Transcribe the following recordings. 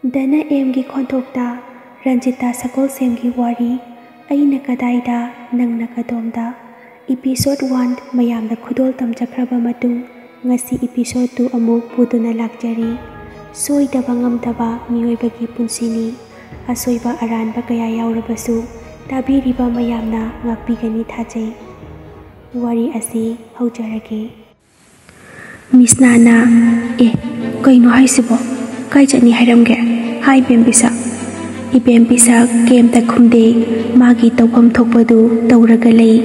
ꯗꯅ ꯑꯦꯝꯒꯤ ꯈꯣꯟꯊꯣꯛꯇ ꯔꯟꯖꯤꯇꯥ ꯁꯒꯣꯜꯁꯦꯝꯒꯤ ꯋꯥꯔꯤ ꯑꯩꯅ ꯀꯗꯥꯏꯗ ꯅꯪꯅ ꯀꯗꯣꯝꯗ ꯏꯄꯤꯁꯣꯗ 1 ꯃꯌꯥꯝꯗ ꯈꯨꯗꯣꯜ ꯇꯝꯖꯈ꯭ꯔꯕ ꯃꯇꯨꯡ ꯉꯁꯤ ꯏꯄꯤꯁꯣꯗ 2 ꯑꯃꯨꯛ ꯄꯨꯗꯨꯅ ꯂꯥꯛꯆꯔꯤ꯫ ꯁꯣꯏꯗꯕ ꯉꯝꯗꯕ ꯃꯤꯑꯣꯏꯕꯒꯤ ꯄꯨꯟꯁꯤꯅꯤ꯫ ꯑꯁꯣꯏꯕ ꯑꯔꯥꯟꯕ ꯀꯌꯥ ꯌꯥꯎꯔꯕꯁꯨ ꯇꯥꯕꯤꯔꯤꯕ ꯃꯌꯥꯝꯅ ꯉꯥꯛꯄꯤꯒꯅꯤ ꯊꯥꯖꯩ꯫ ꯋꯥꯔꯤ ꯑꯁꯤ ꯍꯧꯖꯔꯒꯦ꯫ ꯃꯤꯁꯅꯥꯅ ꯀꯩꯅꯣ ꯍꯥꯏꯁꯤꯕꯣ? ꯀꯥꯏ ꯆꯠꯅꯤ ꯍꯥꯏꯔꯝꯒꯦ? ꯍꯥꯏ ꯏꯕꯦꯝꯄꯤꯁꯛ꯫ ꯏꯕꯦꯝꯄꯤꯁꯛ ꯀꯩꯝꯇ ꯈꯨꯝꯗꯦ, ꯃꯥꯒꯤ ꯇꯧꯐꯝ ꯊꯣꯛꯄꯗꯨ ꯇꯧꯔꯒ ꯂꯩ꯫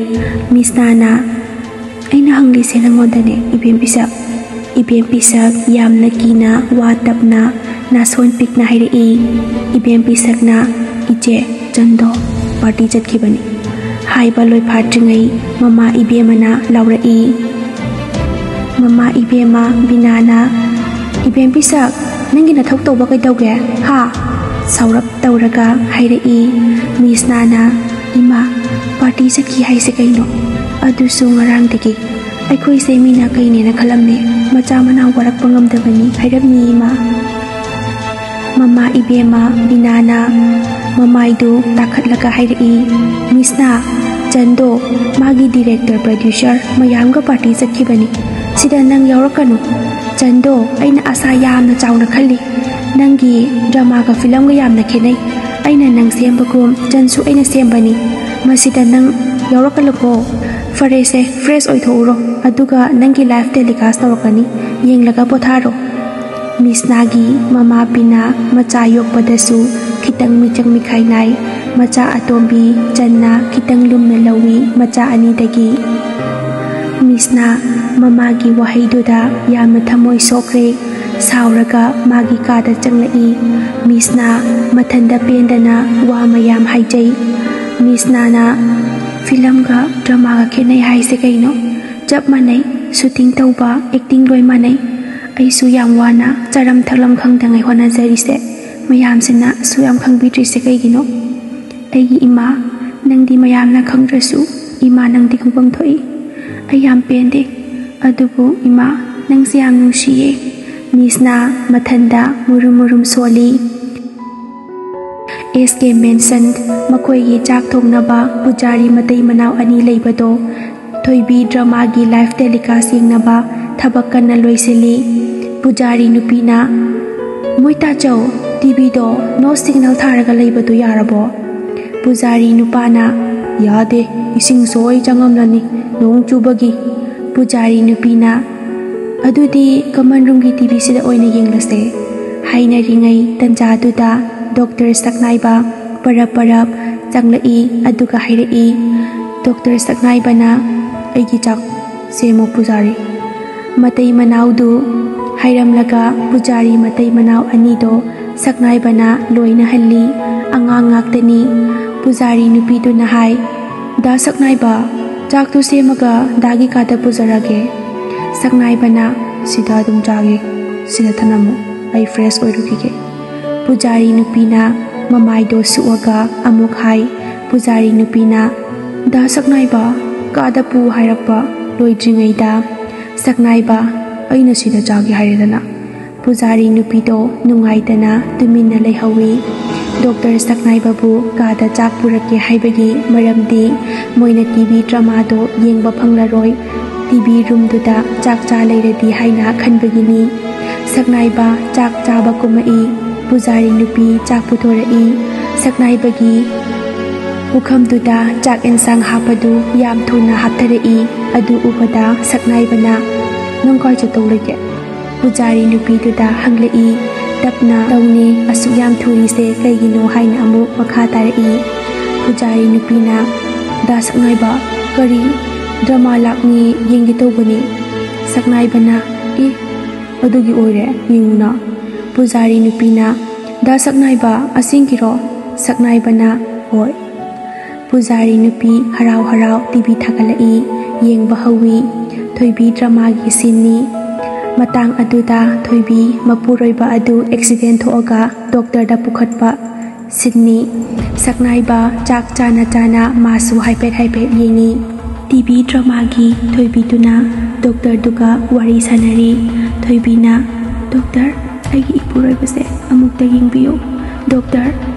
ꯃꯤꯁꯅꯥꯅ ꯑꯩꯅ ꯍꯪꯂꯤꯁꯦ ꯅꯪꯉꯣꯟꯗꯅꯦ ꯏꯕꯦꯝꯄꯤꯁꯛ꯫ ꯏꯕꯦꯝꯄꯤꯁꯛ ꯌꯥꯝꯅ ꯀꯤꯅ ꯋꯥ ꯇꯞꯅ ꯅꯥꯁꯣꯟ ꯄꯤꯛꯅ ꯍꯥꯏꯔꯛꯏ꯫ ꯏꯕꯦꯝꯄꯤꯁꯛꯅ ꯏꯆꯦ ꯆꯟꯗꯣ ꯄꯥꯔꯇꯤ ꯆꯠꯈꯤꯕꯅꯤ ꯍꯥꯏꯕ ꯂꯣꯏꯐꯥꯠꯇ꯭ꯔꯤꯉꯩ ꯃꯃꯥ ꯏꯕꯦꯝꯃꯅ ꯂꯥꯎꯔꯛꯏ꯫ ꯃꯃꯥ ꯏꯕꯦꯝꯃ ꯕꯤꯅꯥꯅ ꯏꯕꯦꯝꯄꯤꯁꯛ ꯅꯪꯒꯤ ꯅꯊꯧ ꯇꯧꯕ ꯀꯩꯗꯧꯒꯦ ꯍꯥ? ꯁꯥꯎꯔꯞ ꯇꯧꯔꯒ ꯍꯥꯏꯔꯛꯏ꯫ ꯃꯤꯁꯅꯥꯅ ꯏꯃꯥ ꯄꯥꯔꯇꯤ ꯆꯠꯈꯤ ꯍꯥꯏꯁꯦ ꯀꯩꯅꯣ? ꯑꯗꯨꯁꯨ ꯉꯔꯥꯡꯗꯒꯤ ꯑꯩꯈꯣꯏꯁꯦ ꯃꯤꯅ ꯀꯩꯅꯦꯅ ꯈꯜꯂꯝꯅꯤ, ꯃꯆꯥ ꯃꯅꯥꯎ ꯋꯥꯔꯛꯄ ꯉꯝꯗꯕꯅꯤ ꯍꯥꯏꯔꯝꯃꯤ ꯏꯃꯥ꯫ ꯃꯃꯥ ꯏꯕꯦꯝꯃ ꯕꯤꯅꯥꯅ ꯃꯃꯥꯏꯗꯨ ꯇꯥꯈꯠꯂꯒ ꯍꯥꯏꯔꯛꯏ꯫ ꯃꯤꯁꯅꯥ, ꯆꯟꯗꯣ ꯃꯥꯒꯤ ꯗꯤꯔꯦꯛꯇꯔ ꯄ꯭ꯔꯣꯗ꯭ꯌꯨꯁꯔ ꯃꯌꯥꯝꯒ ꯄꯥꯔꯇꯤ ꯆꯠꯈꯤꯕꯅꯤ, ꯁꯤꯗ ꯅꯪ ꯌꯥꯎꯔꯛꯀꯅꯨ꯫ ꯆꯟꯗꯣ ꯑꯩꯅ ꯑꯁꯥ ꯌꯥꯝꯅ ꯆꯥꯎꯅ ꯈꯜꯂꯤ, ꯅꯪꯒꯤ ꯗ꯭ꯔꯃꯥꯒ ꯐꯤꯂꯝꯒ ꯌꯥꯝꯅ ꯈꯦꯠꯅꯩ꯫ ꯑꯩꯅ ꯅꯪ ꯁꯦꯝꯕꯒꯨꯝ ꯆꯟꯁꯨ ꯑꯩꯅ ꯁꯦꯝꯕꯅꯤ, ꯃꯁꯤꯗ ꯅꯪ ꯌꯥꯎꯔꯛꯀꯂꯨꯀꯣ꯫ ꯐꯔꯦꯁꯦ ꯐ꯭ꯔꯦꯁ ꯑꯣꯏꯊꯣꯛꯎꯔꯣ, ꯑꯗꯨꯒ ꯅꯪꯒꯤ ꯂꯥꯏꯐ ꯇꯦꯂꯤꯀꯥꯁ ꯇꯧꯔꯛꯀꯅꯤ, ꯌꯦꯡꯂꯒ ꯄꯣꯊꯥꯔꯣ꯫ ꯃꯤꯁꯅꯥꯒꯤ ꯃꯃꯥ ꯕꯤꯅꯥ ꯃꯆꯥ ꯌꯣꯛꯄꯗꯁꯨ ꯈꯤꯇꯪ ꯃꯤꯆꯪ ꯃꯤꯈꯥꯏ ꯅꯥꯏ꯫ ꯃꯆꯥ ꯑꯇꯣꯝꯕꯤ ꯆꯟꯅ ꯈꯤꯇꯪ ꯂꯨꯝꯅ ꯂꯧꯏ ꯃꯆꯥ ꯑꯅꯤꯗꯒꯤ꯫ ꯃꯤꯁꯅꯥ ꯃꯃꯥꯒꯤ ꯋꯥꯍꯩꯗꯨꯗ ꯌꯥꯝꯅ ꯊꯃꯣꯏ ꯁꯣꯛꯈ꯭ꯔꯦ꯫ ꯁꯥꯎꯔꯒ ꯃꯥꯒꯤ ꯀꯥꯗ ꯆꯪꯂꯛꯏ꯫ ꯃꯤꯁꯅꯥ ꯃꯊꯟꯗ ꯄꯦꯟꯗꯅ ꯋꯥ ꯃꯌꯥꯝ ꯍꯥꯏꯖꯩ꯫ ꯃꯤꯁꯅꯥꯅ ꯐꯤꯂꯝꯒ ꯗ꯭ꯔꯃꯥꯒ ꯈꯦꯠꯅꯩ ꯍꯥꯏꯁꯦ ꯀꯩꯅꯣ? ꯆꯞ ꯃꯥꯟꯅꯩ, ꯁꯨꯇꯤꯡ ꯇꯧꯕ, ꯑꯦꯛꯇꯤꯡ ꯂꯣꯏ ꯃꯥꯟꯅꯩ꯫ ꯑꯩꯁꯨ ꯌꯥꯝ ꯋꯥꯅ ꯆꯥꯔꯝ ꯊꯛꯂꯝ ꯈꯪꯗꯉꯩ ꯍꯣꯠꯅꯖꯔꯤꯁꯦ, ꯃꯌꯥꯝꯁꯤꯅ ꯌꯥꯝ ꯈꯪꯕꯤꯗ꯭ꯔꯤꯁꯦ ꯀꯩꯒꯤꯅꯣ? ꯑꯩꯒꯤ ꯏꯃꯥ, ꯅꯪꯗꯤ ꯃꯌꯥꯝꯅ ꯈꯪꯗ꯭ꯔꯁꯨ ꯏꯃꯥ ꯅꯪꯗꯤ ꯈꯪꯐꯝ ꯊꯣꯛꯏ꯫ ꯑꯩ ꯌꯥꯝ ꯄꯦꯟꯗꯦ, ꯑꯗꯨꯕꯨ ꯏꯃꯥ ꯅꯪꯁꯦ ꯌꯥꯝ ꯅꯨꯡꯁꯤꯌꯦ꯫ ꯃꯤꯁꯅꯥ ꯃꯊꯟꯗ ꯃꯨꯔꯨꯝ ꯃꯨꯔꯨꯝ ꯁꯣꯜꯂꯤ꯫ SK ꯃꯦꯟꯁꯟ ꯃꯈꯣꯏꯒꯤ ꯆꯥꯛ ꯊꯣꯡꯅꯕ ꯄꯨꯖꯥꯔꯤ ꯃꯇꯩ ꯃꯅꯥꯎ ꯑꯅꯤ ꯂꯩꯕꯗꯣ ꯊꯣꯏꯕꯤ ꯗ꯭ꯔꯃꯥꯒꯤ ꯂꯥꯏꯐ ꯇꯦꯂꯤꯀꯥꯁ ꯌꯦꯡꯅꯕ ꯊꯕꯛ ꯀꯟꯅ ꯂꯣꯏꯁꯤꯜꯂꯤ꯫ ꯄꯨꯖꯥꯔꯤ ꯅꯨꯄꯤꯅ ꯃꯣꯏꯇꯥꯆꯧ ꯇꯤꯚꯤꯗꯣ ꯅꯣ ꯁꯤꯒꯅꯦꯜ ꯊꯥꯔꯒ ꯂꯩꯕꯗꯨ ꯌꯥꯔꯕꯣ? ꯄꯨꯖꯥꯔꯤ ꯅꯨꯄꯥꯅ ꯌꯥꯗꯦ, ꯏꯁꯤꯡ ꯁꯣꯏ ꯆꯪꯉꯝꯂꯅꯤ ꯅꯣꯡ ꯆꯨꯕꯒꯤ꯫ ꯄꯨꯖꯥꯔꯤ ꯅꯨꯄꯤꯅ ꯑꯗꯨꯗꯤ ꯀꯃꯟ ꯔꯨꯝꯒꯤ ꯇꯤꯚꯤꯁꯤꯗ ꯑꯣꯏꯅ ꯌꯦꯡꯂꯁꯦ ꯍꯥꯏꯅꯔꯤꯉꯩ ꯇꯟꯖꯥꯗꯨꯗ ꯗꯣꯛꯇꯔ ꯁꯛꯅꯥꯏꯕ ꯄꯔꯞ ꯆꯪꯂꯛꯏ ꯑꯗꯨꯒ ꯍꯥꯏꯔꯛꯏ꯫ ꯗꯣꯛꯇꯔ ꯁꯛꯅꯥꯏꯕꯅ ꯑꯩꯒꯤ ꯆꯥꯛ ꯁꯦꯝꯃꯨ ꯄꯨꯖꯥꯔꯤ꯫ ꯃꯇꯩ ꯃꯅꯥꯎꯗꯨ ꯍꯥꯏꯔꯝꯂꯒ ꯄꯨꯖꯥꯔꯤ ꯃꯇꯩ ꯃꯅꯥꯎ ꯑꯅꯤꯗꯣ ꯁꯛꯅꯥꯏꯕꯅ ꯂꯣꯏꯅꯍꯜꯂꯤ꯫ ꯑꯉꯥꯡ ꯉꯥꯛꯇꯅꯤ꯫ ꯄꯨꯖꯥꯔꯤ ꯅꯨꯄꯤꯗꯨꯅ ꯍꯥꯏ, ꯗꯥ ꯁꯛꯅꯥꯏꯕ, ꯆꯥꯛꯇꯨ ꯁꯦꯝꯃꯒ ꯗꯥꯒꯤ ꯀꯥꯗ ꯄꯨꯖꯔꯒꯦ꯫ ꯁꯛꯅꯥꯏꯕꯅ ꯁꯤꯗ ꯑꯗꯨꯝ ꯆꯥꯒꯦ, ꯁꯤꯗ ꯊꯅꯝꯃꯨ, ꯑꯩ ꯐ꯭ꯔꯦꯁ ꯑꯣꯏꯔꯨꯈꯤꯒꯦ꯫ ꯄꯨꯖꯥꯔꯤ ꯅꯨꯄꯤꯅ ꯃꯃꯥꯏꯗꯣ ꯁꯨꯛꯑꯒ ꯑꯃꯨꯛ ꯍꯥꯏ꯫ ꯄꯨꯖꯥꯔꯤ ꯅꯨꯄꯤꯅ ꯗꯥ ꯁꯛꯅꯥꯏꯕ, ꯀꯥꯗ ꯄꯨ ꯍꯥꯏꯔꯛꯄ ꯂꯣꯏꯗ꯭ꯔꯤꯉꯩꯗ ꯁꯛꯅꯥꯏꯕ ꯑꯩꯅ ꯁꯤꯗ ꯆꯥꯒꯦ ꯍꯥꯏꯔꯦꯗꯅ꯫ ꯄꯨꯖꯥꯔꯤ ꯅꯨꯄꯤꯗꯣ ꯅꯨꯡꯉꯥꯏꯇꯅ ꯇꯨꯃꯤꯟꯅ ꯂꯩꯍꯧꯏ꯫ ꯗꯣꯛꯇꯔ ꯁꯛꯅꯥꯏꯕꯕꯨ ꯀꯥꯗ ꯆꯥꯛ ꯄꯨꯔꯛꯀꯦ ꯍꯥꯏꯕꯒꯤ ꯃꯔꯝꯗꯤ ꯃꯣꯏꯅ ꯇꯤꯚꯤ ꯗ꯭ꯔꯃꯥꯗꯣ ꯌꯦꯡꯕ ꯐꯪꯂꯔꯣꯏ, ꯇꯤꯚꯤ ꯔꯨꯝꯗꯨꯗ ꯆꯥꯛ ꯆꯥ ꯂꯩꯔꯗꯤ ꯍꯥꯏꯅ ꯈꯟꯕꯒꯤꯅꯤ꯫ ꯁꯛꯅꯥꯏꯕ ꯆꯥꯛ ꯆꯥꯕ ꯀꯨꯝꯃꯛꯏ꯫ ꯄꯨꯖꯥꯔꯤ ꯅꯨꯄꯤ ꯆꯥꯛ ꯄꯨꯊꯣꯔꯛꯏ꯫ ꯁꯛꯅꯥꯏꯕꯒꯤ ꯄꯨꯈꯝꯗꯨꯗ ꯆꯥꯛ ꯑꯦꯟꯁꯥꯡ ꯍꯥꯞꯄꯗꯨ ꯌꯥꯝ ꯊꯨꯅ ꯍꯥꯞꯊꯔꯛꯏ꯫ ꯑꯗꯨ ꯎꯕꯗ ꯁꯛꯅꯥꯏꯕꯅ ꯅꯪ ꯀꯥꯏ ꯆꯠꯇꯧ ꯂꯩꯒꯦ? ꯄꯨꯖꯥꯔꯤ ꯅꯨꯄꯤꯗꯨꯗ ꯍꯪꯂꯛꯏ꯫ ꯇꯞꯅ ꯇꯧꯅꯤ ꯑꯁꯨꯛ ꯌꯥꯝ ꯊꯨꯔꯤꯁꯦ ꯀꯩꯒꯤꯅꯣ ꯍꯥꯏꯅ ꯑꯃꯨꯛ ꯃꯈꯥ ꯇꯥꯔꯛꯏ꯫ ꯄꯨꯖꯥꯔꯤ ꯅꯨꯄꯤꯅ ꯗꯥ ꯁꯛꯅꯥꯏꯕ, ꯀꯔꯤ ꯗ꯭ꯔꯃꯥ ꯂꯥꯛꯅꯤ ꯌꯦꯡꯒꯦ ꯇꯧꯕꯅꯤ꯫ ꯁꯛꯅꯥꯏꯕꯅ ꯑꯗꯨꯒꯤ ꯑꯣꯏꯔꯦ, ꯌꯦꯡꯉꯨꯅ꯫ ꯄꯨꯖꯥꯔꯤ ꯅꯨꯄꯤꯅ ꯗꯥ ꯁꯛꯅꯥꯏꯕ ꯑꯁꯦꯡꯀꯤꯔꯣ? ꯁꯛꯅꯥꯏꯕꯅ ꯍꯣꯏ꯫ ꯄꯨꯖꯥꯔꯤ ꯅꯨꯄꯤ ꯍꯔꯥꯎ ꯍꯔꯥꯎ ꯇꯤꯚꯤ ꯊꯥꯒꯠꯂꯛꯏ, ꯌꯦꯡꯕ ꯍꯧꯏ꯫ ꯊꯣꯏꯕꯤ ꯗ꯭ꯔꯃꯥꯒꯤ ꯁꯤꯟꯅꯤ꯫ ꯃꯇꯥꯡ ꯑꯗꯨꯗ ꯊꯣꯏꯕꯤ ꯃꯄꯨꯔꯣꯏꯕ ꯑꯗꯨ ꯑꯦꯛꯁꯤꯗꯦꯟ ꯊꯣꯛꯑꯒ ꯗꯣꯛꯇꯔꯗ ꯄꯨꯈꯠꯄ ꯁꯤꯟꯅꯤ꯫ ꯁꯛꯅꯥꯏꯕ ꯆꯥꯛ ꯆꯥꯅ ꯃꯥꯁꯨ ꯍꯥꯏꯐꯦꯠ ꯌꯦꯡꯉꯤ꯫ ꯇꯤꯚꯤ ꯗ꯭ꯔꯃꯥꯒꯤ ꯊꯣꯏꯕꯤꯗꯨꯅ ꯗꯣꯛꯇꯔꯗꯨꯒ ꯋꯥꯔꯤ ꯁꯥꯟꯅꯔꯤ꯫ ꯊꯣꯏꯕꯤꯅ ꯗꯣꯛꯇꯔ ꯑꯩꯒꯤ ꯏꯄꯨꯔꯣꯏꯕꯁꯦ ꯑꯃꯨꯛꯇ ꯌꯦꯡꯕꯤꯌꯨ ꯗꯣꯛꯇꯔ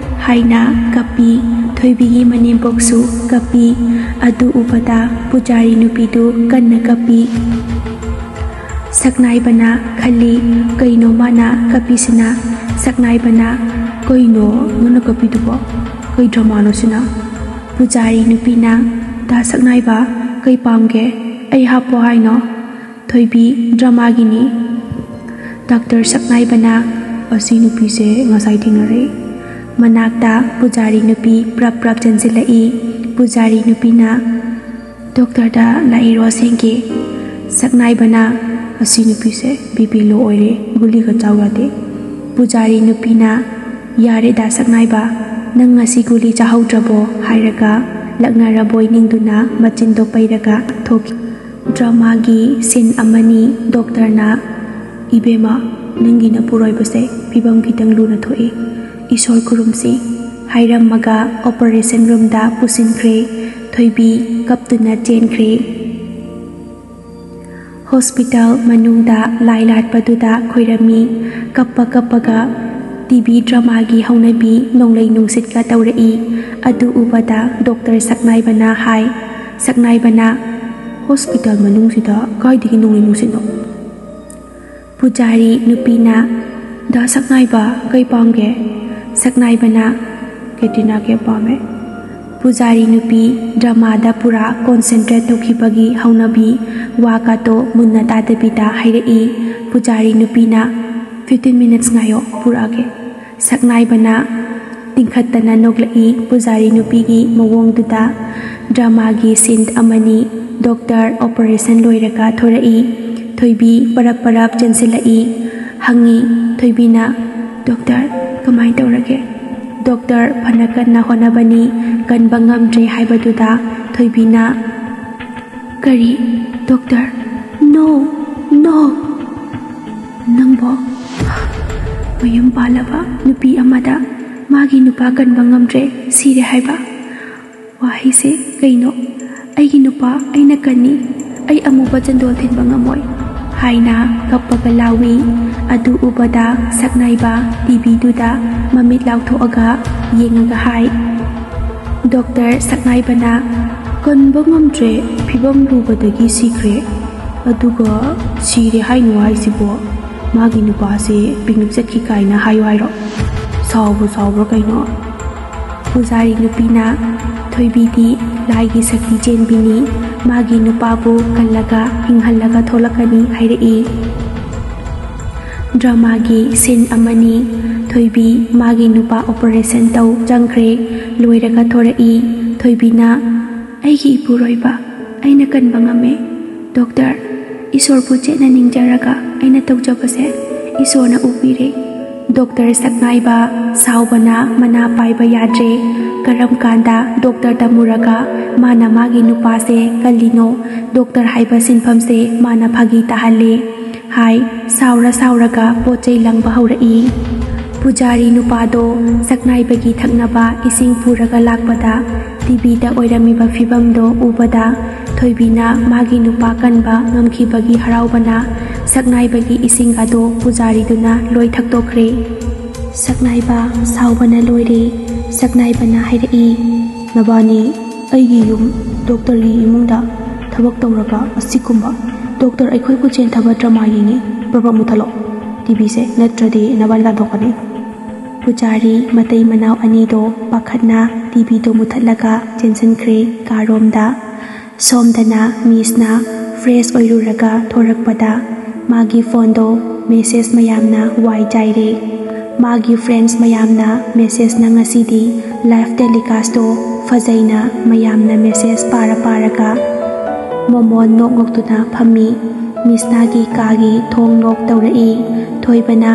ꯍꯥꯏꯅ ꯀꯞꯄꯤ ꯊꯣꯏꯕꯤꯒꯤ ꯃꯅꯦꯝꯄꯣꯛꯁꯨ ꯀꯞꯄꯤ ꯑꯗꯨ ꯎꯕꯗ ꯄꯨꯖꯥꯔꯤ ꯅꯨꯄꯤꯗꯨ ꯀꯟꯅ ꯀꯞꯄꯤ ꯁꯛꯅꯥꯏꯕꯅ ꯈꯜꯂꯤ ꯀꯩꯅꯣ ꯃꯥꯅ ꯀꯞꯄꯤꯁꯤꯅ ꯁꯛꯅꯥꯏꯕꯅ ꯀꯩꯅꯣ ꯅꯪꯅ ꯀꯞꯄꯤꯗꯨꯕꯣ ꯀꯩ ꯗ꯭ꯔꯃꯥꯅꯣ ꯁꯤꯅ ꯄꯨꯖꯥꯔꯤ ꯅꯨꯄꯤꯅ ꯗꯥ ꯁꯛꯅꯥꯏꯕ ꯀꯩ ꯄꯥꯝꯒꯦ ꯑꯩ ꯍꯥꯞꯄꯣ ꯍꯥꯏꯅꯣ ꯊꯣꯏꯕꯤ ꯗ꯭ꯔꯃꯥꯒꯤꯅꯤ ꯗꯥꯛꯇꯔ ꯁꯛꯅꯥꯏꯕꯅ ꯑꯁꯤ ꯅꯨꯄꯤꯁꯦ ꯉꯁꯥꯏ ꯊꯦꯡꯅꯔꯦ ꯃꯅꯥꯛꯇ ꯄꯨꯖꯥꯔꯤ ꯅꯨꯄꯤ ꯄ꯭ꯔꯞ ꯄ꯭ꯔꯞ ꯆꯪꯁꯤꯜꯂꯛꯏ ꯄꯨꯖꯥꯔꯤ ꯅꯨꯄꯤꯅ ꯗꯣꯛꯇꯔꯗ ꯂꯥꯛꯏꯔꯣ ꯁꯦꯡꯒꯦ ꯁꯛꯅꯥꯏꯕꯅ ꯑꯁꯤ ꯅꯨꯄꯤꯁꯦ BP ꯂꯣ ꯑꯣꯏꯔꯦ ꯒꯨꯂꯤꯒ ꯆꯥꯎ ꯌꯥꯗꯦ ꯄꯨꯖꯥꯔꯤ ꯅꯨꯄꯤꯅ ꯌꯥꯔꯦꯗ ꯁꯛꯅꯥꯏꯕ ꯅꯪ ꯉꯁꯤ ꯒꯨꯂꯤ ꯆꯥꯍꯧꯗ꯭ꯔꯕꯣ ꯍꯥꯏꯔꯒ ꯂꯛꯅꯔꯕꯣꯏ ꯅꯤꯡꯗꯨꯅ ꯃꯆꯤꯟꯗꯣ ꯄꯩꯔꯒ ꯊꯣꯛꯈꯤ ꯗ꯭ꯔꯃꯥꯒꯤ ꯁꯤꯟ ꯑꯃꯅꯤ ꯗꯣꯛꯇꯔꯅ ꯏꯕꯦꯝꯃ ꯅꯪꯒꯤ ꯅꯄꯨꯔꯣꯏꯕꯁꯦ ꯐꯤꯕꯝ ꯈꯤꯇꯪ ꯂꯨꯅ ꯊꯣꯛꯏ ꯏꯁꯣꯔ ꯈꯨꯔꯨꯝꯁꯤ ꯍꯥꯏꯔꯝꯃꯒ ꯑꯣꯄꯔꯦꯁꯟ ꯔꯨꯝꯗ ꯄꯨꯁꯤꯟꯈ꯭ꯔꯦ ꯊꯣꯏꯕꯤ ꯀꯞꯇꯨꯅ ꯆꯦꯟꯈ꯭ꯔꯦ ꯍꯣꯁꯄꯤꯇꯥꯜ ꯃꯅꯨꯡꯗ ꯂꯥꯏ ꯂꯥꯠꯄꯗꯨꯗ ꯈꯣꯏꯔꯝꯃꯤ ꯀꯞꯄꯒ TV ꯗ꯭ꯔꯃꯥꯒꯤ ꯍꯧꯅꯕꯤ ꯅꯣꯡꯂꯩ ꯅꯨꯡꯁꯤꯠꯀ ꯇꯧꯔꯛꯏ ꯑꯗꯨ ꯎꯕꯗ ꯗꯣꯛꯇꯔ ꯁꯛꯅꯥꯏꯕꯅ ꯍꯥꯏ ꯁꯛꯅꯥꯏꯕꯅ ꯍꯣꯁꯄꯤꯇꯥꯜ ꯃꯅꯨꯡꯁꯤꯗ ꯀꯥꯏꯗꯒꯤ ꯅꯣꯡꯂꯩ ꯅꯨꯡꯁꯤꯠꯅꯣ ꯄꯨꯖꯥꯔꯤ ꯅꯨꯄꯤꯅ ꯗꯥ ꯁꯛꯅꯥꯏꯕ ꯀꯩ ꯄꯥꯝꯒꯦ ꯁꯛꯅꯥꯏꯕꯅ ꯀꯦꯇ꯭ꯔꯤꯅꯥ ꯀꯦꯞ ꯄꯥꯝꯃꯦ ꯄꯨꯖꯥꯔꯤ ꯅꯨꯄꯤ ꯗ꯭ꯔꯃꯥꯗ ꯄꯨꯔꯥ ꯀꯣꯟꯁꯦꯟꯇ꯭ꯔꯦꯠ ꯇꯧꯈꯤꯕꯒꯤ ꯍꯧꯅꯕꯤ ꯋꯥꯀꯥꯇꯣ ꯃꯨꯟꯅ ꯇꯥꯗꯕꯤꯗ ꯍꯥꯏꯔꯛꯏ ꯄꯨꯖꯥꯔꯤ ꯅꯨꯄꯤꯅ 15 minutes ꯉꯥꯏꯌꯣ ꯄꯨꯔꯛꯑꯒꯦ ꯁꯛꯅꯥꯏꯕꯅ ꯇꯤꯡꯈꯠꯇꯅ ꯅꯣꯛꯂꯛꯏ ꯄꯨꯖꯥꯔꯤ ꯅꯨꯄꯤꯒꯤ ꯃꯑꯣꯡꯗꯨꯗ ꯗ꯭ꯔꯃꯥꯒꯤ ꯁꯤꯟ ꯑꯃꯅꯤ ꯗꯣꯛꯇꯔ ꯑꯣꯄꯔꯦꯁꯟ ꯂꯣꯏꯔꯒ ꯊꯣꯔꯛꯏ ꯊꯣꯏꯕꯤ ꯄꯔꯞ ꯆꯦꯟꯁꯤꯜꯂꯛꯏ ꯍꯪꯉꯤ ꯊꯣꯏꯕꯤꯅ ꯗꯣꯛꯇꯔ ꯀꯃꯥꯏ ꯇꯧꯔꯒꯦ ꯗꯣꯛꯇꯔ ꯐꯅ ꯀꯟꯅ ꯍꯣꯠꯅꯕꯅꯤ ꯀꯟꯕ ꯉꯝꯗ꯭ꯔꯦ ꯍꯥꯏꯕꯗꯨꯗ ꯊꯣꯏꯕꯤꯅ ꯀꯔꯤ ꯗꯣꯛꯇꯔ ꯅꯣ ꯅꯪꯕꯣ ꯃꯌꯨꯝ ꯄꯥꯜꯂꯕ ꯅꯨꯄꯤ ꯑꯃꯗ ꯃꯥꯒꯤ ꯅꯨꯄꯥ ꯀꯟꯕ ꯉꯝꯗ꯭ꯔꯦ ꯁꯤꯔꯦ ꯍꯥꯏꯕ ꯋꯥꯍꯩꯁꯦ ꯀꯩꯅꯣ ꯑꯩꯒꯤ ꯅꯨꯄꯥ ꯑꯩꯅ ꯀꯟꯅꯤ ꯑꯩ ꯑꯃꯨꯕ ꯆꯟꯗꯣꯜ ꯊꯤꯟꯕ ꯉꯝꯃꯣꯏ ꯍꯥꯏꯅ ꯀꯞꯄꯒ ꯂꯥꯎꯏ ꯑꯗꯨ ꯎꯕꯗ ꯁꯛꯅꯥꯏꯕ TVꯗꯨꯗ ꯃꯃꯤꯠ ꯂꯥꯎꯊꯣꯛꯑꯒ ꯌꯦꯡꯉꯒ ꯍꯥꯏ ꯗꯣꯛꯇꯔ ꯁꯛꯅꯥꯏꯕꯅ ꯀꯟꯕ ꯉꯝꯗ꯭ꯔꯦ ꯐꯤꯕꯝ ꯂꯨꯕꯗꯒꯤ ꯁꯤꯈ꯭ꯔꯦ ꯑꯗꯨꯒ ꯁꯤꯔꯦ ꯍꯥꯏꯅꯣ ꯍꯥꯏꯁꯤꯕꯣ मागी नुपासे पिकनिक चटकी कायना हायो हायरो सावब्रा कइनो पुजारी नुपीना थोइबीदी लाइगी सकती चेनबिनी मागी नुपाबु कल्लगा हिंहल्लगा थोलकनी हाइरई ड्रामागी सीन अमनी थोइबी मागी नुपा ऑपरेशन तौ जंख्रे लोइरगा थोरई थोइबीना अइगी इपुरोइबा अइना कनबा ngame डॉक्टर ईश्वर पु चेना निंगजरगा अइना तौजबसे ईश्वरना उबीरे डॉक्टर सकनाइबा सावबना मना पाइबा याद्रे करम कांदा डॉक्टर तमुरगा माना मागी नुपासे कलिनो डॉक्टर हाइबा सिनफमसे माना फागी ताहले हाय सावरगा पोचै लंगबा हौरई पुजारी नुपादो सकनाइबगी थकनबा इसिंग पुरगा लाकबदा टीवीदा ओइरमिबा फिबमदो उबदा थोइबीना मागी नुपा कनबा ngमखिबगी हराउबना सकनाइबगी इसिंगादो पुजारीदुना लोइ थक्तोख्रे सकनाइबा सावबना लोइरे सकनाइबना हाइरई नबानी अइगी युम डॉक्टरगी इमुंगदा थबक तौरगा असिकुंबा डॉक्टर अखोइ को चेन थबा ड्रामा येंगे प्रभा मुथलो टीवी से नत्रदे नबान लादोकने पुजारी मतै मनाव अनिदो पाखतना टीवी दो मुथलगा चेनसनख्रे कारोमदा सोमदना मिसना फ्रेश ओइरुरगा थोरकपदा मागी फोनदो मेसेज मयामना वाइ जाइरे मागी फ्रेंड्स मयामना मेसेज ना ngasiदी लाइव टेलीकास्ट दो फजैना मयामना मेसेज पारगा मोमोन नोक नोक्तुना फमी मिसनागी कागी थोंग नोक तौरई थोइबना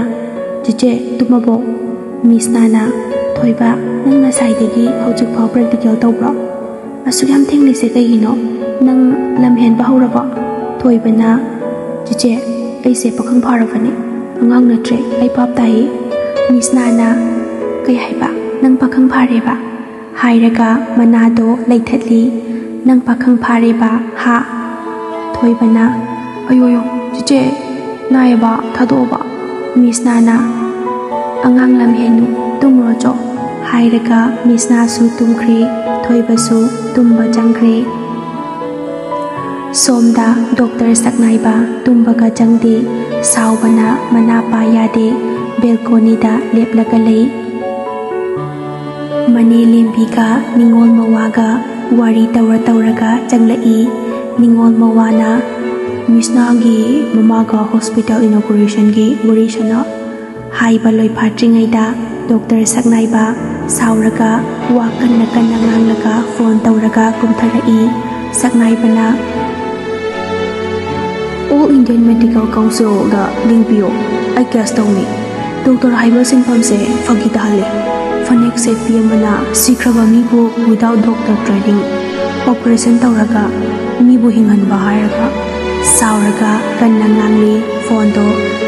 चिचे तुमबो मिसनाना थोइबा नंग नसाइदगी हौजिक फाव प्रैक्टिकल तौब्रो असुक याम थेंगलिसे कइगिनो नंग लमहेन बाहौरबो थोइबना चिचे ऐसे पखंग फारबने अंगांग नत्रे ऐ पाप ताई मिसनाना कइ हाइबा नंग पखंग फारेबा हाइरगा मनादो लैथतली नंग पाखंग फारेबा हा थोइबना अयोयो चिचे नायबा थादोबा Misnana angang lamhenu tumrojo hairaga Misna su tumkhre thoibasu tumba jangkhre somda Dr. Saknaiba tumbaga jangde saubana mana payade balcony da leplaga lei mane lembiga ningol mawaga wari tauraga janglai ningol mawana Misna gi mamaga hospital inauguration gi warishana haiba loi phatringaida Dr. Saknaiba sauraga wakanna kanna nganglaga phone tauraga kumtharai Saknaibana All Indian Medical Council da lingpio I guess tawni Dr. Haiba sinpamse fagita hale fanek se pmana sikraba mibu without doctor training operation tauraga mibu hinganba hairaga sauraga kanna ngangli phone do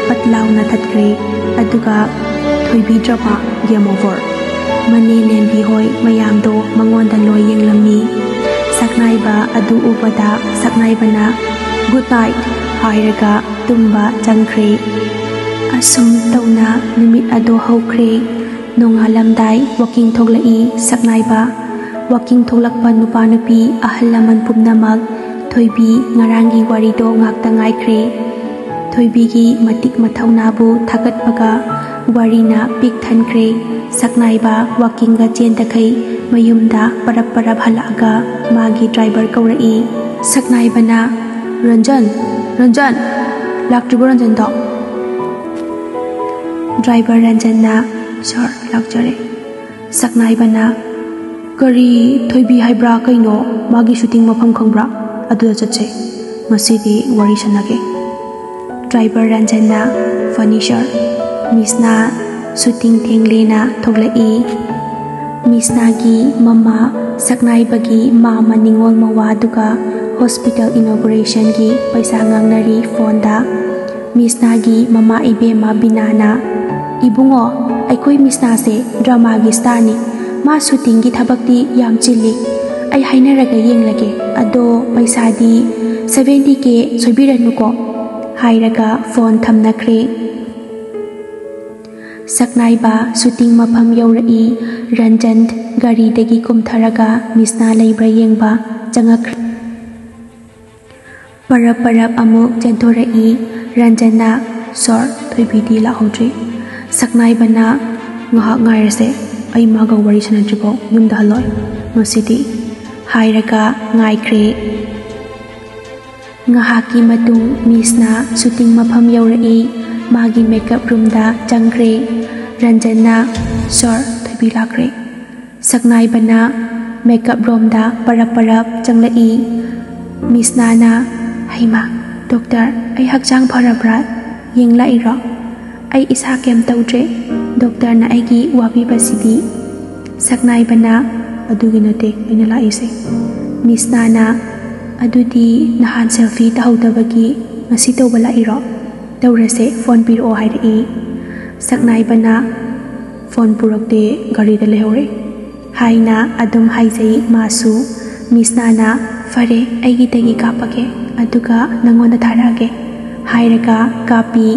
patlauna thatkre aduga thoibi drama game over mane lembi hoi mayam do mangonda loi yenglami Saknaiba adu ubada Saknaibana good night hairaga tumba jangkhre asum tauna numit ado haukhre nongalamdai walking thoglai Saknaiba walking thoglakpa nupa nupi ahal laman pumnamak thoibi ngarangi wari do ngakta ngaikhre thoibi gi matik mathaunabu thagatpaga warina pik thankhre Saknaiba walking ga chen takhai mayumda parap halaga magi driver kaurai Saknaibana Ranjan laktribo Ranjan do driver Ranjan na sir lakjare Saknaibana kari thoibi haibra kaino magi shooting mafam khangbra aduda chatse masidi wari sanage driver Ranjan na furniture Misna shooting thenglena thoglai Misna gi mama Saknaiba gi mama ningol mawa duga hospital inauguration gi paisa ngangnari phone da Misna gi mama ibema binana ibungo aikoi Misna se drama gi star ni ma shooting gi thabakti yam chili ai hainaraga yenglage ado paisa di 70k soibiranu ko hairaga phone thamnakre Saknaiba shooting mafam yaurai Ranjan gari dagi kumtharaga Misna leibra yengba jangakre parap amuk jentorai Ranjana sor thoibidi la hodri Saknaibana ngahak ngairase ai maga wari sanadribo yumda haloi masidi hairaga ngaikhre ngahaki matung Misna shooting mafam yaurai magi makeup room da jangkhre Ranjana sor thoibi lakre Saknaibana makeup room da parap janglai Misna na haima doctor ai hakjang pharabra yenglai ro ai isa kem tawdre doctor na ai gi wabi basidi Saknaibana adugi nate ina la ise Misna na adudi nahan selfie tahudabagi ngasi tawbala iro tawrase phone piro hairi Saknaibana phone purakte gari da lehore haina adum haijai masu Misna na fare aigi tagi kapake aduga nangonda tharage hairaga kapi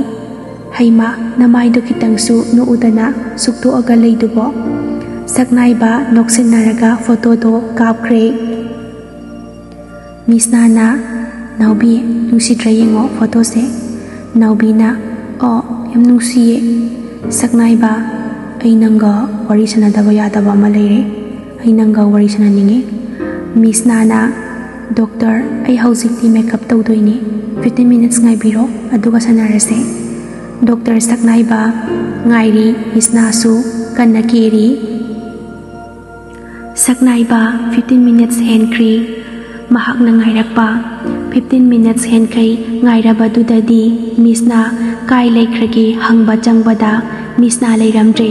haima namaido kitangsu no udana sukto aga leidubo Saknaiba noksinaraga photo do kapkre Misna na naubi nungsidra yengo photo se naubi na o yam nungsiye Saknaiba ai nanga wari sanadaba yadaba ma leire ai nanga wari sananinge Misna na doctor ai haujikti makeup tawdoini 15 minutes ngai biro aduga sanarase Dr. Saknaiba ngairi Misna su kanna keri Saknaiba 15 minutes henkri mahak na ngairakpa 15 minutes henkai ngairaba dudadi Misna kai laikhragi hangba changbada Misna leiramdre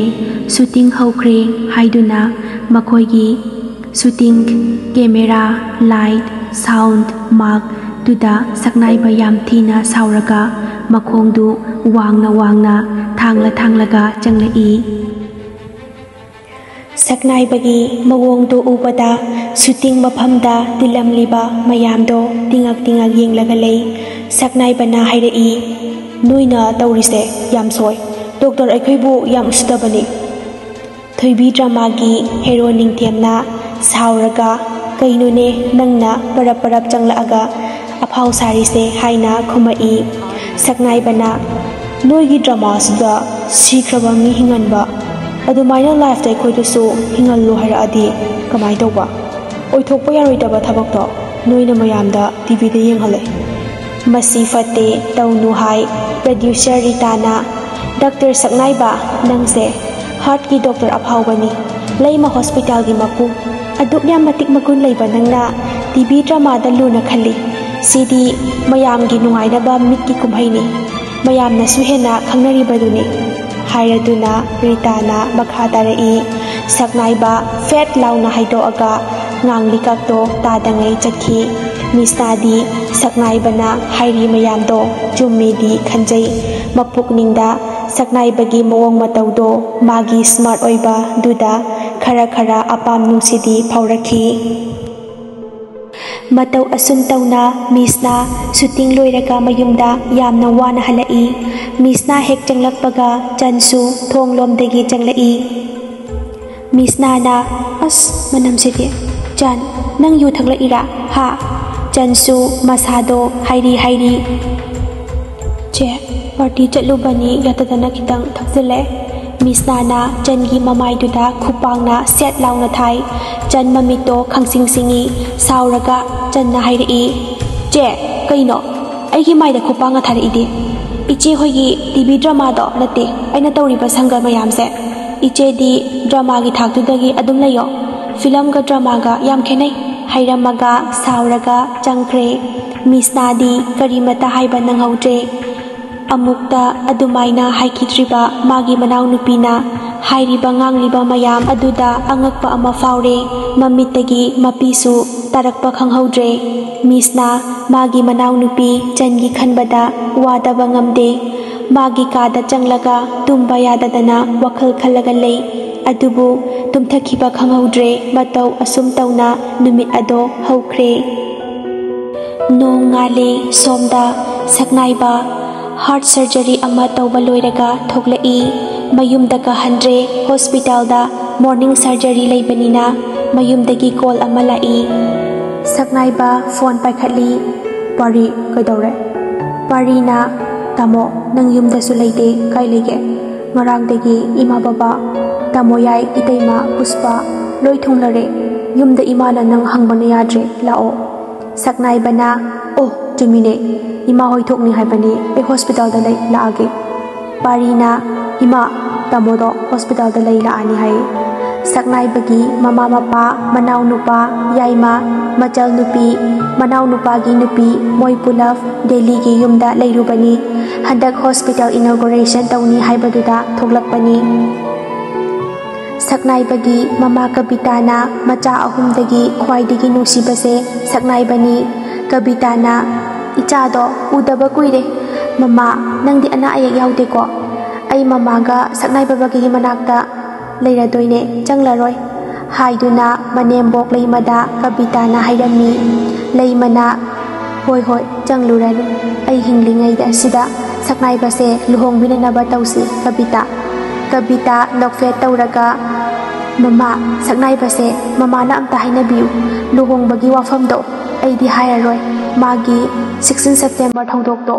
shooting hokre haiduna makhoigi shooting camera light sound mark duda Saknaiba yam thina sauraga makhongdu wangna thanglaga changlai Saknaibagi mawongdo ubada shooting mafamda tilamliba mayamdo tingak yenglaga lei Saknaibana hairai ꯅꯣꯏꯅ ꯇꯧꯔꯤꯁꯦ ꯌꯥꯝ ꯁꯣꯏ doctor ꯑꯩꯈꯣꯏꯕꯨ ꯌꯥꯝ ꯎꯁꯤꯠꯇꯕꯅꯤ ꯊꯣꯏꯕꯤ ꯗ꯭ꯔꯃꯥꯒꯤ hero ꯅꯤꯡꯊꯦꯝꯅ ꯁꯥꯎꯔꯒ ꯀꯩꯅꯣꯅꯦ ꯅꯪꯅ ꯄꯔꯞ ꯆꯪꯂꯛꯑꯒ ꯑꯐꯥꯎ ꯁꯥꯔꯤꯁꯦ ꯍꯥꯏꯅ ꯈꯨꯝꯃꯛꯏ ꯁꯛꯅꯥꯏꯕꯅ ꯅꯣꯏꯒꯤ ꯗ꯭ꯔꯃꯥꯁꯤꯗ ꯁꯤꯈ꯭ꯔꯕ ꯃꯤ ꯍꯤꯡꯍꯟꯕ ꯑꯗꯨꯃꯥꯏꯅ ꯂꯥꯏꯐꯇ ꯑꯩꯈꯣꯏꯗꯁꯨ ꯍꯤꯡꯍꯜꯂꯨ ꯍꯥꯏꯔꯛꯑꯗꯤ ꯀꯃꯥꯏꯅ ꯇꯧꯕ ꯑꯣꯏꯊꯣꯛꯄ ꯌꯥꯔꯣꯏꯗꯕ ꯊꯕꯛꯇꯣ ꯅꯣꯏꯅ ꯃꯌꯥꯝꯗ ꯇꯤꯚꯤꯗ ꯌꯦꯡꯍꯜꯂꯦ ꯃꯁꯤ ꯐꯠꯇꯦ ꯇꯧꯅꯨ ꯍꯥꯏ ꯄ꯭ꯔꯗ꯭ꯌꯨꯁꯔ ꯔꯤꯇꯥꯅ ꯗꯥꯛꯇꯔ ꯁꯛꯅꯥꯏꯕ ꯅꯪꯁꯦ ꯍꯥꯔꯠꯀꯤ ꯗꯣꯛꯇꯔ ꯑꯐꯥꯎꯕꯅꯤ ꯂꯩꯃ ꯍꯣꯁꯄꯤꯇꯥꯜꯒꯤ ꯃꯄꯨ ꯑꯗꯨꯛ ꯌꯥꯝ ꯃꯇꯤꯛ ꯃꯒꯨꯟ ꯂꯩꯕ ꯅꯪꯅ ꯇꯤꯚꯤ ꯗ꯭ꯔꯃꯥꯗ ꯂꯨꯅ ꯈꯜꯂꯤ ꯁꯤꯗꯤ ꯃꯌꯥꯝꯒꯤ ꯅꯨꯡꯉꯥꯏꯅꯕ ꯃꯤꯠꯀꯤ ꯀꯨꯝꯍꯩꯅꯤ ꯃꯌꯥꯝꯅꯁꯨ ꯍꯦꯟꯅ ꯈꯪꯅꯔꯤꯕꯗꯨꯅꯤ ꯍꯥꯏꯔꯗꯨꯅ ꯔꯤꯇꯥꯅ ꯃꯈꯥ ꯇꯥꯔꯛꯏ ꯁꯛꯅꯥꯏꯕ ꯐꯦꯠ ꯂꯥꯎꯅ ꯍꯥꯏꯗꯣꯛꯑꯒ ꯉꯥꯡꯂꯤꯀꯛꯇꯣ ꯇꯥꯗꯉꯩ ꯆꯠꯈꯤ ꯃꯤꯁꯅꯥꯗꯤ ꯁꯛꯅꯥꯏꯕꯅ ꯍꯥꯏꯔꯤ ꯃꯌꯥꯝꯗꯣ ꯆꯨꯝꯃꯦꯗꯤ ꯈꯟꯖꯩ ꯃꯄꯨꯛꯅꯤꯡꯗ ꯁꯛꯅꯥꯏꯕꯒꯤ ꯃꯑꯣꯡ ꯃꯇꯧꯗꯣ ꯃꯥꯒꯤ ꯁ꯭ꯃꯥꯔꯠ ꯑꯣꯏꯕ ꯗꯨꯗ ꯈꯔ ꯑꯄꯥꯝ ꯅꯨꯡꯁꯤꯗꯤ ꯐꯥꯎꯔꯛꯈꯤ ꯃꯇꯧ ꯑꯁꯨꯝ ꯇꯧꯅ ꯃꯤꯁꯅ ꯁꯨꯇꯤꯡ ꯂꯣꯏꯔꯒ ꯃꯌꯨꯝꯗ ꯌꯥꯝꯅ ꯋꯥꯅ ꯍꯜꯂꯛꯏ ꯃꯤꯁꯅ ꯍꯦꯛ ꯆꯪꯂꯛꯄꯒ ꯆꯟꯁꯨ ꯊꯣꯡꯂꯣꯝꯗꯒꯤ ꯆꯪꯂꯛꯏ ꯃꯤꯁꯅꯥꯅ ꯑꯁ ꯃꯅꯝꯁꯤꯗꯤ ꯆꯟ ꯅꯪ ꯌꯨ ꯊꯛꯂꯛꯏꯔꯥ ꯍꯥ ꯆꯟꯁꯨ ꯃꯁꯥꯗꯣ ꯍꯥꯏꯔꯤ ꯆꯦ ꯄꯥꯔꯇꯤ ꯆꯠꯂꯨꯕꯅꯤ ꯌꯥꯇꯗꯅ ꯈꯤꯇꯪ ꯊꯛꯆꯤꯜꯂꯦ ꯃꯤꯁꯅꯥꯅ ꯆꯟꯒꯤ ꯃꯃꯥꯏꯗꯨꯗ ꯈꯨꯄꯥꯡꯅ ꯁꯦꯠ ꯂꯥꯎꯅ ꯊꯥꯏ ꯆꯟ ꯃꯃꯤꯠꯇꯣ ꯈꯪꯁꯤꯡ ꯁꯤꯡꯉꯤ ꯁꯥꯎꯔꯒ ꯆꯟꯅ ꯍꯥꯏꯔꯛꯏ ꯆꯦ ꯀꯩꯅꯣ ꯑꯩꯒꯤ ꯃꯥꯏꯗ ꯈꯨꯄꯥꯡꯒ ꯊꯥꯔꯛꯏꯗꯤ ꯏꯆꯦ ꯍꯣꯏꯒꯤ ꯇꯤꯚꯤ ꯗ꯭ꯔꯃꯥꯗꯣ ꯅꯠꯇꯦ ꯑꯩꯅ ꯇꯧꯔꯤꯕ ꯁꯪꯒ ꯃꯌꯥꯝꯁꯦ ꯏꯆꯦꯗꯤ ꯗ꯭ꯔꯃꯥꯒꯤ ꯊꯥꯛꯇꯨꯗꯒꯤ ꯑꯗꯨം ꯂꯩꯌꯣ ꯐꯤꯂꯝꯒ ꯗ꯭ꯔꯃꯥꯒ ꯌꯥꯝ ꯈꯦꯠꯅꯩ ꯍꯥꯏꯔꯝꯃꯒ ꯁꯥꯎꯔꯒ ꯆꯪꯈ꯭ꯔꯦ ꯃꯤꯁꯅꯥꯗꯤ ꯀꯔꯤꯃꯠꯇ ꯍꯥꯏꯕ ꯅꯪꯍꯧꯗ꯭ꯔꯦ ꯑꯃꯨꯛꯇ ꯑꯗꯨꯃꯥꯏꯅ ꯍꯥꯏꯈꯤꯗ꯭ꯔꯤꯕ ꯃꯥꯒꯤ ꯃꯅꯥꯎꯅꯨꯄꯤꯅ ꯍꯥꯏꯔꯤꯕ ꯉꯥꯡꯂꯤꯕ ꯃꯌꯥꯝ ꯑꯗꯨꯗ ꯑꯉꯛꯄ ꯑꯃ ꯐꯥꯎꯔꯦ ꯃꯃꯤꯠꯇꯒꯤ ꯃꯄꯤꯁꯨ ꯇꯥꯔꯛꯄ ꯈꯪꯍꯧꯗ꯭ꯔꯦ ꯃꯤꯁꯅ ꯃꯥꯒꯤ ꯃꯅꯥꯎꯅꯨꯄꯤ ꯆꯟꯒꯤ ꯈꯟꯕꯗ ꯋꯥꯗꯕ ꯉꯝꯗꯦ ꯃꯥꯒꯤ ꯀꯥꯗ ꯆꯪꯂꯒ ꯇꯨꯝꯕ ꯌꯥꯗꯗꯅ ꯋꯥꯈꯜ ꯈꯜꯂꯒ ꯂꯩ ꯑꯗꯨꯕꯨ ꯇꯨꯝꯊꯈꯤꯕ ꯈꯪꯍꯧꯗ꯭ꯔꯦ ꯃꯇꯧ ꯑꯁꯨꯝ ꯇꯧꯅ ꯅꯨꯃꯤꯠ ꯑꯗꯣ ꯍꯧꯈ꯭ꯔꯦ ꯅꯣꯡ ꯉꯥꯜꯂꯦ ꯁꯣꯝꯗ ꯁꯛꯅꯥꯏꯕ ꯍꯥꯔꯠ ꯁꯔꯖꯔꯤ ꯑꯃ ꯇꯧꯕ ꯂꯣꯏꯔꯒ ꯊꯣꯛꯂꯛꯏ ꯃꯌꯨꯝꯗꯒ ꯍꯟꯗ꯭ꯔꯦ ꯍꯣꯁꯄꯤꯇꯥꯜꯗ ꯃꯣꯔꯅꯤꯡ ꯁꯔꯖꯔꯤ ꯂꯩꯕꯅꯤꯅ ꯃꯌꯨꯝꯗꯒꯤ ꯀꯣꯜ ꯑꯃ ꯂꯥꯛꯏ ꯁꯛꯅꯥꯏꯕ ꯐꯣꯟ ꯄꯥꯏꯈꯠꯂꯤ ꯄꯥꯔꯤ ꯀꯩꯗꯧꯔꯦ ꯄꯥꯔꯤꯅ ꯇꯥꯃꯣ ꯅꯪ ꯌꯨꯝꯗꯁꯨ ꯂꯩꯇꯦ ꯀꯥꯏ ꯂꯩꯒꯦ ꯉꯔꯥꯡꯗꯒꯤ ꯏꯃꯥ ꯕꯕꯥ ꯇꯥꯃꯣ ꯌꯥꯏ ꯏꯇꯩꯃ ꯄꯨꯁꯄꯥ ꯂꯣꯏ ꯊꯨꯡꯂꯔꯦ ꯌꯨꯝꯗ ꯏꯃꯥꯅ ꯅꯪ ꯍꯪꯕꯅ ꯌꯥꯗ꯭ꯔꯦ ꯂꯥꯛꯑꯣ ꯁꯛꯅꯥꯏꯕꯅ ꯑꯣ ꯆꯨꯝꯃꯤꯅꯦ ꯏꯃꯥ ꯍꯣꯏ ꯊꯣꯛꯅꯤ ꯍꯥꯏꯕꯅꯤ ꯑꯩ ꯍꯣꯁꯄꯤꯇꯥꯜꯗ ꯂꯩ ꯂꯥꯛꯑꯒꯦ ꯄꯥꯔꯤꯅ ꯏꯃꯥ ꯇꯥꯃꯣꯗꯣ ꯍꯣꯁꯄꯤꯇꯥꯜꯗ ꯂꯩ ꯂꯥꯛꯑꯅꯤ ꯍꯥꯏꯌꯦ ꯁꯛꯅꯥꯏꯕꯒꯤ ꯃꯃꯥ ꯃꯄꯥ ꯃꯅꯥꯎꯅꯨꯄꯥ ꯌꯥꯏꯃ ꯃꯆꯜ ꯅꯨꯄꯤ ꯃꯅꯥꯎꯅꯨꯄꯥꯒꯤ ꯅꯨꯄꯤ ꯃꯣꯏ ꯄꯨꯂꯞ ꯗꯦꯜꯂꯤꯒꯤ ꯌꯨꯝꯗ ꯂꯩꯔꯨꯕꯅꯤ ꯍꯟꯗꯛ ꯍꯣꯁꯄꯤꯇꯥꯜ ꯏꯅꯣꯒ꯭ꯔꯦꯁꯟ ꯇꯧꯅꯤ ꯍꯥꯏꯕꯗꯨꯗ ꯊꯣꯛꯂꯛꯄꯅꯤ ꯁꯛꯅꯥꯏꯕꯒꯤ ꯃꯃꯥ ꯀꯕꯤꯇꯥꯅ ꯃꯆꯥ ꯑꯍꯨꯝꯗꯒꯤ ꯈ꯭ꯋꯥꯏꯗꯒꯤ ꯅꯨꯡꯁꯤꯕꯁꯦ ꯁꯛꯅꯥꯏꯕꯅꯤ ꯀꯕꯤꯇꯥꯅ ꯏꯆꯥꯗꯣ ꯎꯗꯕ ꯀꯨꯏꯔꯦ ꯃꯃꯥ ꯅꯪꯗꯤ ꯑꯅꯥ ꯑꯌꯦꯛ ꯌꯥꯎꯗꯦꯀꯣ ꯑꯩ ꯃꯃꯥꯒ ꯁꯛꯅꯥꯏꯕꯒꯤ ꯃꯅꯥꯛꯇ ꯂꯩꯔꯗꯣꯏꯅꯦ ꯆꯪꯂꯔꯣꯏ ꯍꯥꯏꯗꯨꯅ ꯃꯅꯦꯝꯕꯣꯛ ꯂꯩꯃꯗ ꯀꯕꯤꯇꯥꯅ ꯍꯥꯏꯔꯝꯃꯤ ꯂꯩꯃꯅ ꯍꯣꯏ ꯆꯪꯂꯨꯔꯅꯨ ꯑꯩ ꯍꯤꯡꯂꯤꯉꯩꯗ ꯁꯤꯗ ꯁꯛꯅꯥꯏꯕꯁꯦ ꯂꯨꯍꯣꯡꯕꯤꯅꯅꯕ ꯇꯧꯁꯤ ꯀꯕꯤꯇꯥ ꯅꯣꯛꯐꯦꯠ ꯇꯧꯔꯒ ꯃꯃꯥ ꯁꯛꯅꯥꯏꯕꯁꯦ ꯃꯃꯥꯅ ꯑꯝꯇ ꯍꯥꯏꯅꯕꯤꯌꯨ ꯂꯨꯍꯣꯡꯕꯒꯤ ꯋꯥꯐꯝꯗꯣ ꯑꯩꯗꯤ ꯍꯥꯏꯔꯔꯣꯏ ꯃꯥꯒꯤ 16 ꯁꯦꯞꯇꯦꯝꯕꯔ ꯊꯧꯗꯣꯛꯇꯣ